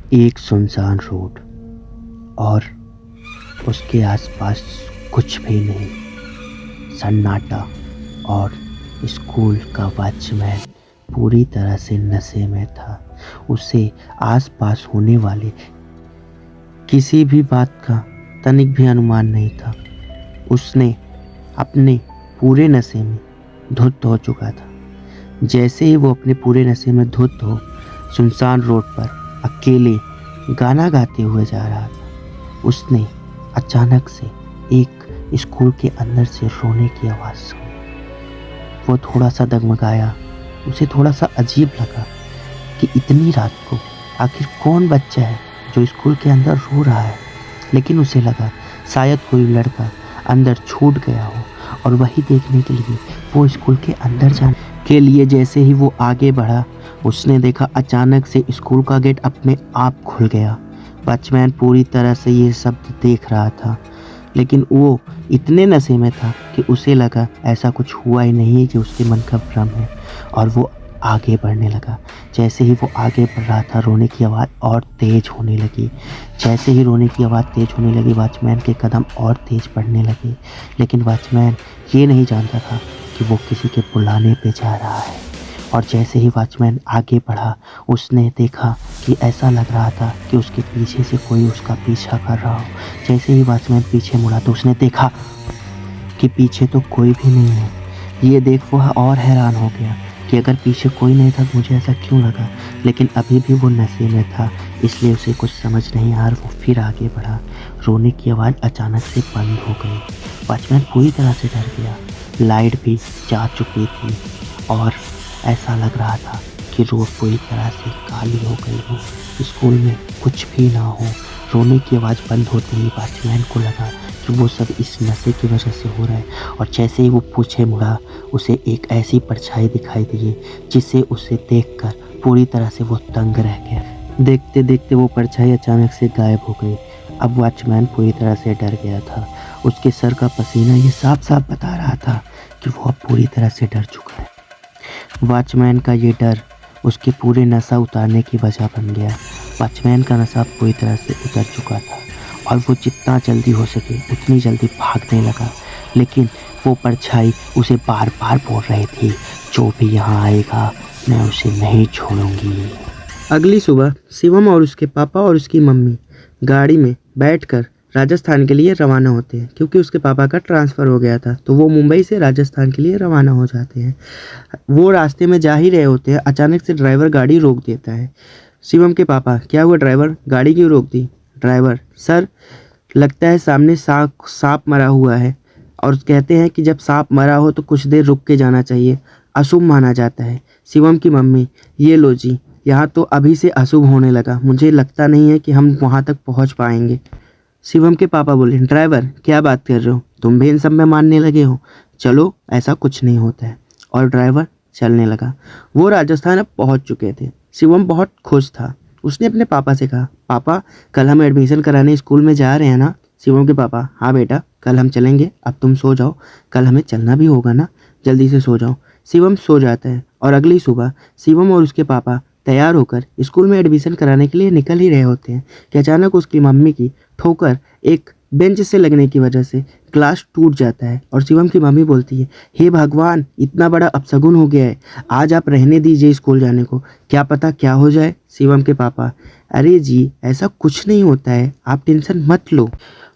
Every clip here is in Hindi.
एक सुनसान रोड और उसके आसपास कुछ भी नहीं, सन्नाटा। और स्कूल का वॉचमैन पूरी तरह से नशे में था। उसे आसपास होने वाले किसी भी बात का तनिक भी अनुमान नहीं था। उसने अपने पूरे नशे में धुत हो चुका था। जैसे ही वो अपने पूरे नशे में धुत हो सुनसान रोड पर अकेले गाना गाते हुए जा रहा था, उसने अचानक से एक स्कूल के अंदर से रोने की आवाज़ सुनी। वो थोड़ा सा डगमगाया। उसे थोड़ा सा अजीब लगा कि इतनी रात को आखिर कौन बच्चा है जो स्कूल के अंदर रो रहा है। लेकिन उसे लगा शायद कोई लड़का अंदर छूट गया हो, और वही देखने के लिए वो स्कूल के अंदर जाने के लिए जैसे ही वो आगे बढ़ा, उसने देखा अचानक से स्कूल का गेट अपने आप खुल गया। वॉचमैन पूरी तरह से ये सब देख रहा था, लेकिन वो इतने नशे में था कि उसे लगा ऐसा कुछ हुआ ही नहीं है, कि उसके मन का भ्रम है। और वो आगे बढ़ने लगा। जैसे ही वो आगे बढ़ रहा था, रोने की आवाज़ और तेज होने लगी। जैसे ही रोने की आवाज़ तेज होने लगी, वॉचमैन के कदम और तेज बढ़ने लगे। लेकिन वॉचमैन ये नहीं जानता था कि वो किसी के बुलाने पे जा रहा है। और जैसे ही वॉचमैन आगे बढ़ा, उसने देखा कि ऐसा लग रहा था कि उसके पीछे से कोई उसका पीछा कर रहा हो। जैसे ही वॉचमैन पीछे मुड़ा तो उसने देखा कि पीछे तो कोई भी नहीं है। ये देख वह और हैरान हो गया कि अगर पीछे कोई नहीं था तो मुझे ऐसा क्यों लगा। लेकिन अभी भी वो नशे में था, इसलिए उसे कुछ समझ नहीं आया और वो फिर आगे बढ़ा। रोने की आवाज़ अचानक से बंद हो गई। वॉचमैन पूरी तरह से डर गया। लाइट भी जा चुकी थी और ऐसा लग रहा था कि रोड पूरी तरह से काली हो गई हो, स्कूल में कुछ भी ना हो। रोने की आवाज़ बंद होते ही वॉचमैन को लगा कि वो सब इस नशे की वजह से हो रहा है। और जैसे ही वो पीछे मुड़ा, उसे एक ऐसी परछाई दिखाई दी जिसे उसे देखकर पूरी तरह से वो दंग रह गया। देखते देखते वो परछाई अचानक से गायब हो गई। अब वॉचमैन पूरी तरह से डर गया था। उसके सर का पसीना ये साफ साफ बता रहा था कि वो अब पूरी तरह से डर चुका है। वॉचमैन का ये डर उसके पूरे नशा उतारने की वजह बन गया। वॉचमैन का नशा पूरी तरह से उतर चुका था और वो जितना जल्दी हो सके उतनी जल्दी भागने लगा। लेकिन वो परछाई उसे बार बार बोल रही थी, जो भी यहाँ आएगा मैं उसे नहीं छोड़ूंगी। अगली सुबह शिवम और उसके पापा और उसकी मम्मी गाड़ी में बैठकर राजस्थान के लिए रवाना होते हैं, क्योंकि उसके पापा का ट्रांसफ़र हो गया था तो वो मुंबई से राजस्थान के लिए रवाना हो जाते हैं। वो रास्ते में जा ही रहे होते हैं, अचानक से ड्राइवर गाड़ी रोक देता है। शिवम के पापा, क्या हुआ ड्राइवर, गाड़ी क्यों रोक दी? ड्राइवर, सर लगता है सामने सांप मरा हुआ है, और कहते हैं कि जब सांप मरा हो तो कुछ देर रुक के जाना चाहिए, अशुभ माना जाता है। शिवम की मम्मी, ये लो जी, यहाँ तो अभी से अशुभ होने लगा, मुझे लगता नहीं है कि हम वहाँ तक पहुँच पाएंगे। शिवम के पापा बोले, ड्राइवर क्या बात कर रहे हो, तुम भी इन सब में मानने लगे हो, चलो ऐसा कुछ नहीं होता है। और ड्राइवर चलने लगा। वो राजस्थान अब पहुंच चुके थे। शिवम बहुत खुश था। उसने अपने पापा से कहा, पापा कल हम एडमिशन कराने स्कूल में जा रहे हैं ना? शिवम के पापा, हाँ बेटा कल हम चलेंगे, अब तुम सो जाओ, कल हमें चलना भी होगा ना, जल्दी से सो जाओ। शिवम सो जाता है और अगली सुबह शिवम और उसके पापा तैयार होकर स्कूल में एडमिशन कराने के लिए निकल ही रहे होते हैं कि अचानक उसकी मम्मी की ठोकर एक बेंच से लगने की वजह से ग्लास टूट जाता है। और शिवम की मम्मी बोलती है, हे भगवान, इतना बड़ा अपशगुन हो गया है, आज आप रहने दीजिए स्कूल जाने को, क्या पता क्या हो जाए। शिवम के पापा, अरे जी ऐसा कुछ नहीं होता है, आप टेंशन मत लो।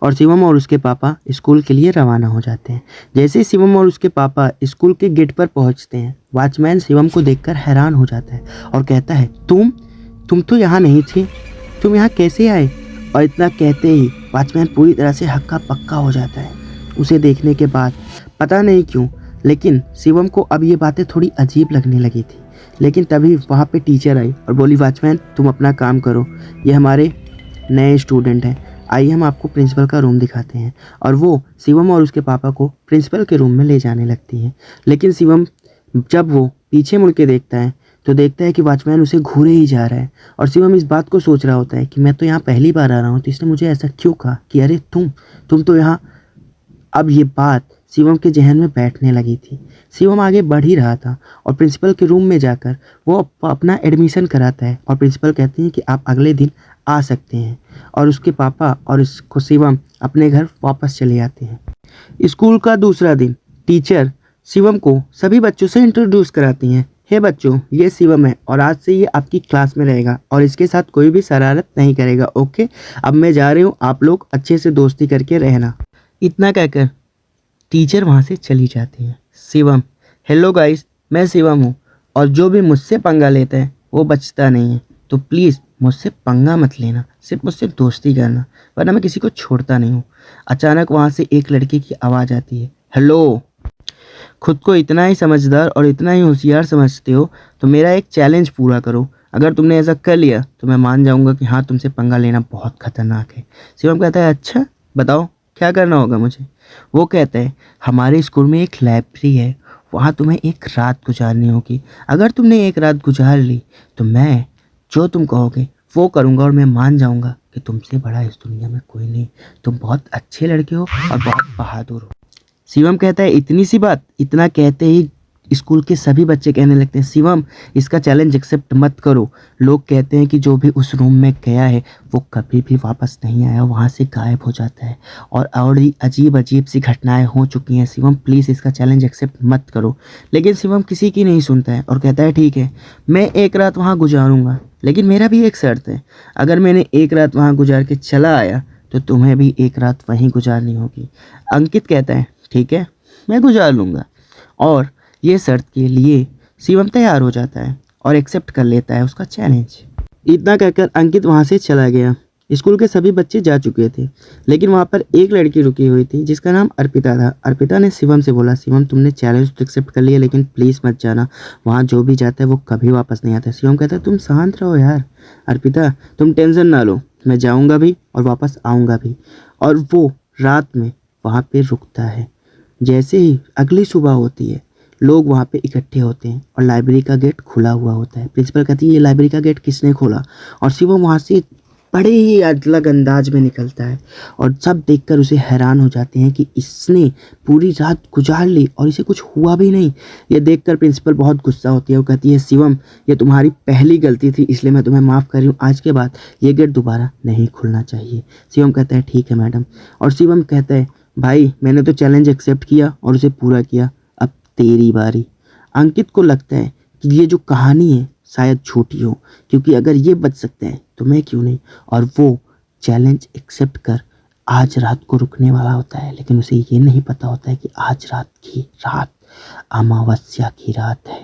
और शिवम और उसके पापा स्कूल के लिए रवाना हो जाते हैं। जैसे ही शिवम और उसके पापा स्कूल के गेट पर पहुंचते हैं, वॉचमैन शिवम को देखकर हैरान हो जाता है और कहता है, तुम तो यहाँ नहीं थे, तुम यहाँ कैसे आए? और इतना कहते ही वॉचमैन पूरी तरह से हक्का पक्का हो जाता है। उसे देखने के बाद पता नहीं क्यों, लेकिन शिवम को अब ये बातें थोड़ी अजीब लगने लगी थी। लेकिन तभी वहाँ पे टीचर आई और बोली, वॉचमैन तुम अपना काम करो, ये हमारे नए स्टूडेंट हैं, आइए हम आपको प्रिंसिपल का रूम दिखाते हैं। और वो शिवम और उसके पापा को प्रिंसिपल के रूम में ले जाने लगती हैं। लेकिन शिवम जब वो पीछे मुड़ के देखता है तो देखता है कि वॉचमैन उसे घूरे ही जा रहा है। और शिवम इस बात को सोच रहा होता है कि मैं तो यहाँ पहली बार आ रहा हूँ, तो इसने मुझे ऐसा क्यों कहा कि अरे तुम तो यहाँ। अब ये बात शिवम के जहन में बैठने लगी थी। शिवम आगे बढ़ ही रहा था और प्रिंसिपल के रूम में जाकर वो अपना एडमिशन कराता है। और प्रिंसिपल कहती हैं कि आप अगले दिन आ सकते हैं। और उसके पापा और उसको शिवम अपने घर वापस चले जाते हैं। स्कूल का दूसरा दिन, टीचर शिवम को सभी बच्चों से इंट्रोड्यूस कराती हैं। हे बच्चों, ये शिवम है और आज से ये आपकी क्लास में रहेगा और इसके साथ कोई भी शरारत नहीं करेगा। ओके, अब मैं जा रही हूँ, आप लोग अच्छे से दोस्ती करके रहना। इतना कहकर टीचर वहाँ से चली जाती हैं। शिवम, हेलो गाइस, मैं शिवम हूँ और जो भी मुझसे पंगा लेता है वो बचता नहीं है, तो प्लीज़ मुझसे पंगा मत लेना, सिर्फ मुझसे दोस्ती करना, वरना मैं किसी को छोड़ता नहीं हूँ। अचानक वहाँ से एक लड़के की आवाज़ आती है, हेलो। खुद को इतना ही समझदार और इतना ही होशियार समझते हो तो मेरा एक चैलेंज पूरा करो। अगर तुमने ऐसा कर लिया तो मैं मान जाऊँगा कि हाँ, तुमसे पंगा लेना बहुत खतरनाक है। शिवम कहता है, अच्छा बताओ क्या करना होगा मुझे। वो कहता है, हमारे स्कूल में एक लाइब्रेरी है, वहाँ तुम्हें एक रात गुजारनी होगी। अगर तुमने एक रात गुजार ली तो मैं जो तुम कहोगे वो करूँगा और मैं मान जाऊँगा कि तुमसे बड़ा इस दुनिया में कोई नहीं। तुम बहुत अच्छे लड़के हो और बहुत बहादुर हो। शिवम कहता है, इतनी सी बात। इतना कहते ही स्कूल के सभी बच्चे कहने लगते हैं, शिवम इसका चैलेंज एक्सेप्ट मत करो। लोग कहते हैं कि जो भी उस रूम में गया है वो कभी भी वापस नहीं आया, वहाँ से गायब हो जाता है और ही अजीब अजीब सी घटनाएं हो चुकी हैं। शिवम प्लीज़ इसका चैलेंज एक्सेप्ट मत करो। लेकिन शिवम किसी की नहीं सुनता है और कहता है, ठीक है मैं एक रात वहाँ गुजारूँगा, लेकिन मेरा भी एक शर्त है। अगर मैंने एक रात वहाँ गुजार के चला आया तो तुम्हें भी एक रात वहीं गुजारनी होगी। अंकित कहता है, ठीक है मैं गुजार लूँगा। और ये शर्त के लिए शिवम तैयार हो जाता है और एक्सेप्ट कर लेता है उसका चैलेंज। इतना कहकर अंकित वहाँ से चला गया। स्कूल के सभी बच्चे जा चुके थे, लेकिन वहाँ पर एक लड़की रुकी हुई थी जिसका नाम अर्पिता था। अर्पिता ने शिवम से बोला, शिवम तुमने चैलेंज तो एक्सेप्ट कर लिया, लेकिन प्लीज़ मत जाना, वहाँ जो भी जाता है वो कभी वापस नहीं आता। शिवम कहता है, तुम शांत रहो यार अर्पिता, तुम टेंशन ना लो, मैं जाऊँगा भी और वापस आऊँगा भी। और वो रात में वहाँ पर रुकता है। जैसे ही अगली सुबह होती है, लोग वहाँ पे इकट्ठे होते हैं और लाइब्रेरी का गेट खुला हुआ होता है। प्रिंसिपल कहती है, ये लाइब्रेरी का गेट किसने खोला। और शिवम वहाँ से बड़े ही अलग अंदाज में निकलता है और सब देखकर उसे हैरान हो जाते हैं कि इसने पूरी रात गुजार ली और इसे कुछ हुआ भी नहीं। ये देखकर प्रिंसिपल बहुत गुस्सा होती है। वो कहती है, शिवम ये तुम्हारी पहली गलती थी, इसलिए मैं तुम्हें माफ़ कर रही हूँ, आज के बाद ये गेट दोबारा नहीं खुलना चाहिए। शिवम कहता है, ठीक है मैडम। और शिवम कहता है, भाई मैंने तो चैलेंज एक्सेप्ट किया और उसे पूरा किया, अब तेरी बारी। अंकित को लगता है कि ये जो कहानी है शायद झूठी हो, क्योंकि अगर ये बच सकते हैं तो मैं क्यों नहीं। और वो चैलेंज एक्सेप्ट कर आज रात को रुकने वाला होता है, लेकिन उसे ये नहीं पता होता है कि आज रात की रात अमावस्या की रात है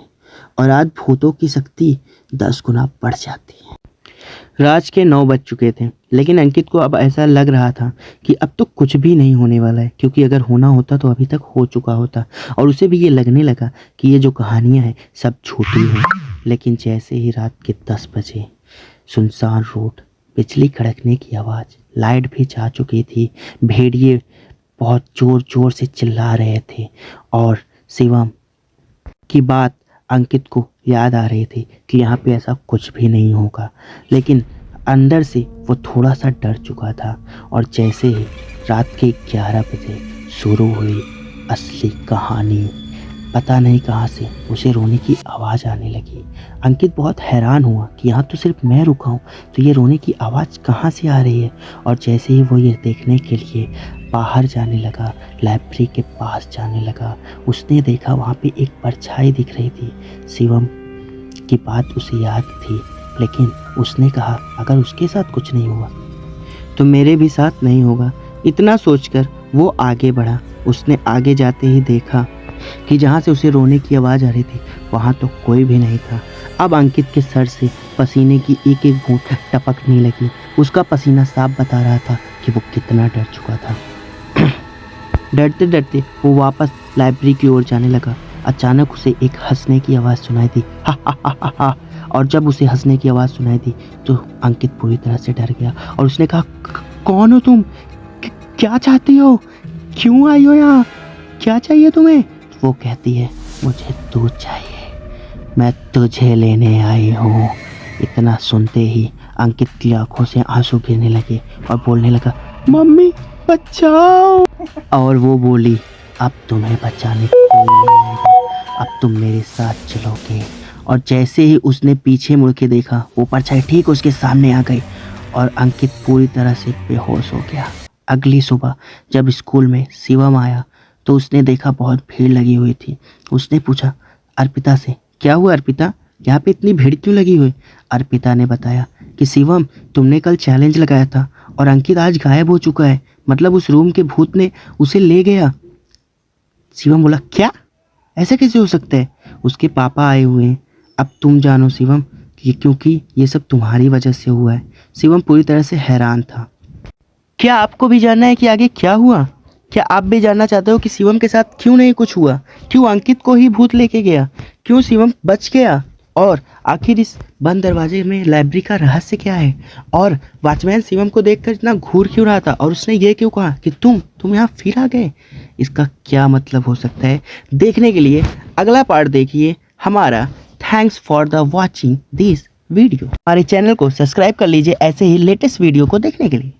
और आज भूतों की शक्ति 10 गुना बढ़ जाती है। रात के 9 बज चुके थे, लेकिन अंकित को अब ऐसा लग रहा था कि अब तो कुछ भी नहीं होने वाला है, क्योंकि अगर होना होता तो अभी तक हो चुका होता। और उसे भी ये लगने लगा कि ये जो कहानियाँ हैं सब झूठी हैं। लेकिन जैसे ही रात के 10 बजे, सुनसान रोड, बिजली कड़कने की आवाज़, लाइट भी जा चुकी थी, भेड़िए बहुत ज़ोर ज़ोर से चिल्ला रहे थे और शिवम की बात अंकित को याद आ रही थी कि यहाँ पे ऐसा कुछ भी नहीं होगा। लेकिन अंदर से वो थोड़ा सा डर चुका था। और जैसे ही रात के 11 बजे शुरू हुई असली कहानी, पता नहीं कहाँ से उसे रोने की आवाज़ आने लगी। अंकित बहुत हैरान हुआ कि यहाँ तो सिर्फ मैं रुका हूँ, तो ये रोने की आवाज़ कहाँ से आ रही है। और जैसे ही वो ये देखने के लिए बाहर जाने लगा, लाइब्रेरी के पास जाने लगा, उसने देखा वहाँ पे एक परछाई दिख रही थी। शिवम की बात उसे याद थी, लेकिन उसने कहा अगर उसके साथ कुछ नहीं हुआ तो मेरे भी साथ नहीं होगा। इतना सोचकर वो आगे बढ़ा। उसने आगे जाते ही देखा कि जहाँ से उसे रोने की आवाज़ आ रही थी वहाँ तो कोई भी नहीं था। अब अंकित के सर से पसीने की एक एक बूंद टपकने लगी। उसका पसीना साफ बता रहा था कि वो कितना डर चुका था। डरते डरते वो वापस लाइब्रेरी की ओर जाने लगा। अचानक उसे एक हंसने की आवाज़ सुनाई दी, हा हा हा हा हा। और जब उसे हंसने की आवाज़ सुनाई दी तो अंकित पूरी तरह से डर गया और उसने कहा, कौन हो तुम, क्या चाहती हो, क्यों आई हो यहाँ, क्या चाहिए तुम्हें। वो कहती है, मुझे दूध चाहिए, मैं तुझे लेने आई हूँ। इतना सुनते ही अंकित की आंखों से आंसू गिरने लगे और बोलने लगा, मम्मी बचाओ। और वो बोली, अब तुम्हें बचाने कोई नहीं आएगा, अब तुम मेरे साथ चलोगे। और जैसे ही उसने पीछे मुड़ के देखा, वो परछाई ठीक उसके सामने आ गई और अंकित पूरी तरह से बेहोश हो गया। अगली सुबह जब स्कूल में शिवम आया तो उसने देखा बहुत भीड़ लगी हुई थी। उसने पूछा अर्पिता से, क्या हुआ अर्पिता, यहाँ पे इतनी भीड़ क्यों लगी हुई? अर्पिता ने बताया कि शिवम, तुमने कल चैलेंज लगाया था और अंकित आज गायब हो चुका है, मतलब उस रूम के भूत ने उसे ले गया। शिवम बोला, क्या? ऐसा कैसे हो सकता है? उसके पापा आए हुए हैं। अब तुम जानो शिवम, ये क्योंकि ये सब तुम्हारी वजह से हुआ है। शिवम पूरी तरह से हैरान था। क्या आपको भी जानना है कि आगे क्या हुआ? क्या आप भी जानना चाहते हो कि शिवम के साथ क्यों नहीं कुछ हुआ? क्यों अंकित को ही भूत लेके गया? क्यों शिवम बच गया? और आखिर इस बंद दरवाजे में लाइब्रेरी का रहस्य क्या है? और वॉचमैन शिवम को देखकर इतना घूर क्यों रहा था और उसने ये क्यों कहा कि तुम यहाँ फिर आ गए? इसका क्या मतलब हो सकता है? देखने के लिए अगला पार्ट देखिए हमारा। Thanks for the watching this video. हमारे चैनल को सब्सक्राइब कर लीजिए ऐसे ही लेटेस्ट वीडियो को देखने के लिए।